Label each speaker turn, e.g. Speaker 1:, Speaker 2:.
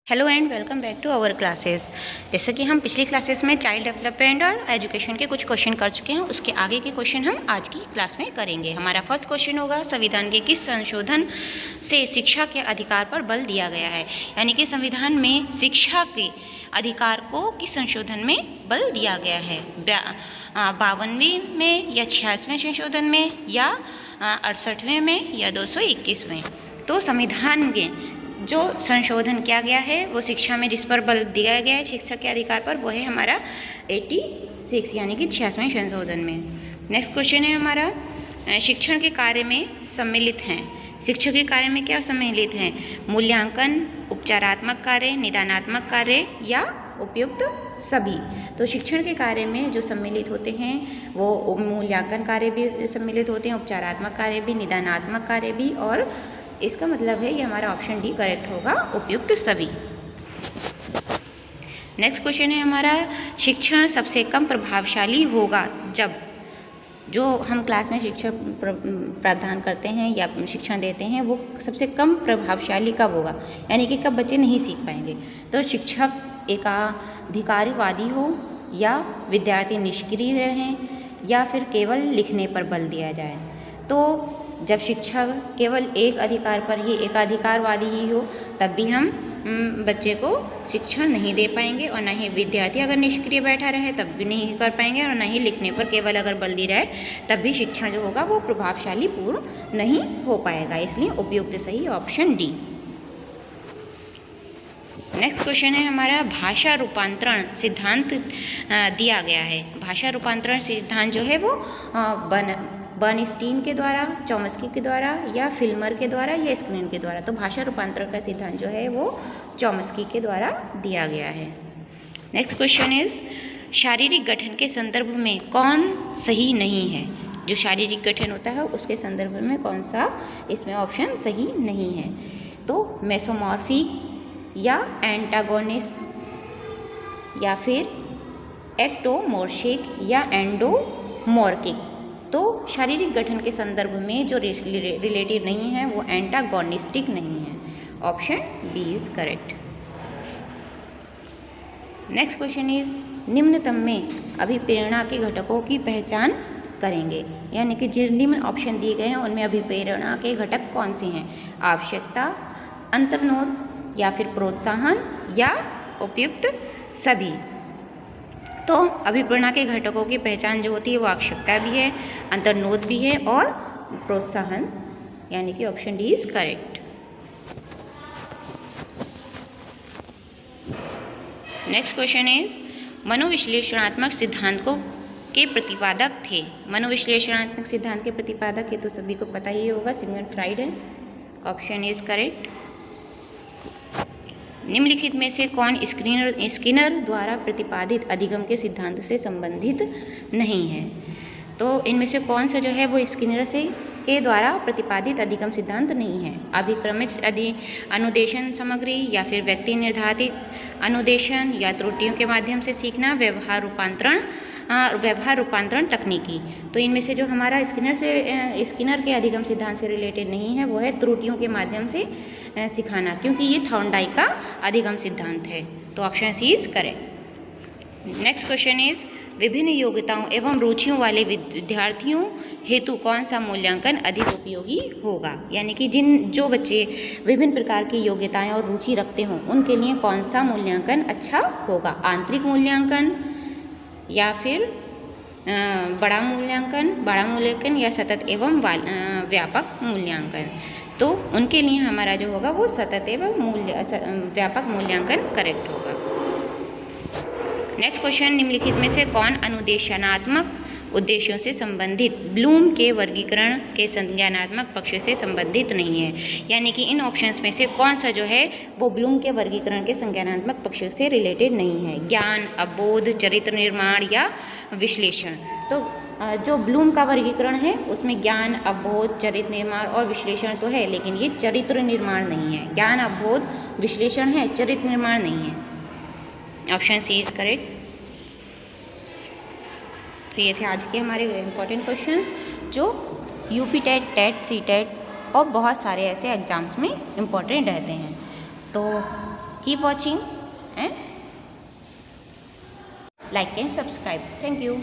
Speaker 1: Hello and welcome back to our classes. जैसे कि हम पिछली क्लासेस में चाइल्ड डेवलपमेंट और एजुकेशन के कुछ क्वेश्चन कर चुके हैं, उसके आगे के क्वेश्चन हम आज की क्लास में करेंगे। हमारा फर्स्ट क्वेश्चन होगा, संविधान के किस संशोधन से शिक्षा के अधिकार पर बल दिया गया है। यानी कि संविधान में शिक्षा के अधिकार को किस संशोधन में बल दिया गया है। 52वें में या 86वें संशोधन में या 68वें में या 221वें। तो संविधान के जो संशोधन किया गया है वो शिक्षा में जिस पर बल दिया गया है शिक्षा के अधिकार पर, वो है हमारा 86 यानी कि 86वें संशोधन में। नेक्स्ट क्वेश्चन है हमारा, शिक्षण के कार्य में सम्मिलित हैं। शिक्षण के कार्य में क्या सम्मिलित हैं? मूल्यांकन, उपचारात्मक कार्य, निदानात्मक कार्य या उपयुक्त सभी। तो शिक्षण के कार्य में जो सम्मिलित होते हैं वो मूल्यांकन कार्य भी सम्मिलित होते हैं, उपचारात्मक कार्य भी, निदानात्मक कार्य भी, और इसका मतलब है ये हमारा ऑप्शन डी करेक्ट होगा, उपयुक्त सभी। नेक्स्ट क्वेश्चन है हमारा, शिक्षण सबसे कम प्रभावशाली होगा जब, जो हम क्लास में शिक्षा प्रदान करते हैं या शिक्षण देते हैं वो सबसे कम प्रभावशाली कब होगा, यानी कि कब बच्चे नहीं सीख पाएंगे। तो शिक्षक एकाधिकारवादी हो, या विद्यार्थी निष्क्रिय रहें, या फिर केवल लिखने पर बल दिया जाए। तो जब शिक्षक केवल एक अधिकार पर ही एकाधिकारवादी ही हो तब भी हम बच्चे को शिक्षण नहीं दे पाएंगे, और ना ही विद्यार्थी अगर निष्क्रिय बैठा रहे तब भी नहीं कर पाएंगे, और ना ही लिखने पर केवल अगर बल दी रहे तब भी शिक्षण जो होगा वो प्रभावशाली पूर्ण नहीं हो पाएगा। इसलिए उपयुक्त सही ऑप्शन डी। नेक्स्ट क्वेश्चन है हमारा, भाषा रूपांतरण सिद्धांत दिया गया है। भाषा रूपांतरण सिद्धांत जो है वो बर्नस्टीन के द्वारा, चॉम्स्की के द्वारा, या फिल्मर के द्वारा, या स्किनर के द्वारा। तो भाषा रूपांतरण का सिद्धांत जो है वो चॉम्स्की के द्वारा दिया गया है। नेक्स्ट क्वेश्चन इज, शारीरिक गठन के संदर्भ में कौन सही नहीं है। जो शारीरिक गठन होता है उसके संदर्भ में कौन सा इसमें ऑप्शन सही नहीं है। तो मेसोमॉर्फिक, या एंटागोनिस्ट, या फिर एक्टोमोर्फिक, या एंडोमॉर्फिक। तो शारीरिक गठन के संदर्भ में जो रिलेटिव नहीं है वो एंटागोनिस्टिक नहीं है। Option B is correct. Next question is, निम्नतम में अभिप्रेरणा के घटकों की पहचान करेंगे। यानी कि जो निम्न ऑप्शन दिए गए हैं उनमें अभिप्रेरणा के घटक कौन से हैं? आवश्यकता, अंतर्नोद, या फिर प्रोत्साहन, या उपयुक्त सभी। तो अभिप्रेरणा के घटकों की पहचान जो होती है वो आवश्यकता भी है, अंतर्नोद भी है, और प्रोत्साहन, यानी कि option D is correct. Next question is, मनोविश्लेषणात्मक सिद्धांत के प्रतिपादक थे। मनोविश्लेषणात्मक सिद्धांत के प्रतिपादक ये तो सभी को पता ही होगा, सिगमंड फ्राइड है। Option is correct. निम्नलिखित में से कौन स्किनर द्वारा प्रतिपादित अधिगम के सिद्धांत से संबंधित नहीं है? तो इनमें से कौन सा जो है वो स्किनर के द्वारा प्रतिपादित अधिगम सिद्धांत नहीं है? अभिक्रमित अनुदेशन सामग्री, या फिर व्यक्ति निर्धारित अनुदेशन, या त्रुटियों के माध्यम से सीखना, व्यवहार रूपांतरण तकनीकी। तो इनमें से जो हमारा स्किनर के अधिगम सिद्धांत से रिलेटेड नहीं है वो है त्रुटियों के माध्यम से सिखाना, क्योंकि ये थॉर्नडाइक का अधिगम सिद्धांत है। तो option C is correct. Next question is, विभिन्न योग्यताओं एवं रुचियों वाले विद्यार्थियों हेतु कौन सा मूल्यांकन अधिक उपयोगी होगा? यानी कि जो बच्चे विभिन्न प्रकार की योग्यताएं और रुचि रखते हों उनके लिए कौन सा मूल्यांकन अच्छा होगा? आंतरिक मूल्यांकन, या फिर बड़ा मूल्यांकन, या सतत एवं व्यापक मूल्यांकन। तो उनके लिए हमारा जो होगा वो सतत एवं व्यापक मूल्यांकन करेक्ट होगा। नेक्स्ट क्वेश्चन, निम्नलिखित में से कौन अनुदेशनात्मक उद्देश्यों से संबंधित ब्लूम के वर्गीकरण के संज्ञानात्मक पक्ष से संबंधित नहीं है? यानी कि इन ऑप्शंस में से कौन सा जो है वो ब्लूम के वर्गीकरण के संज्ञानात्मक पक्ष से रिलेटेड नहीं है? ज्ञान, अवबोध, चरित्र निर्माण, या विश्लेषण। तो जो ब्लूम का वर्गीकरण है उसमें ज्ञान, अवबोध, चरित्र निर्माण और विश्लेषण तो है, लेकिन ये चरित्र निर्माण नहीं है। ज्ञान, अवबोध, विश्लेषण है, चरित्र निर्माण नहीं है। Option C is correct. तो ये थे आज के हमारे इम्पोर्टेंट क्वेश्चंस जो यूपी टेट, सी टेट और बहुत सारे ऐसे एग्ज़ाम्स में इम्पोर्टेंट रहते हैं। तो keep watching and like and subscribe. Thank you.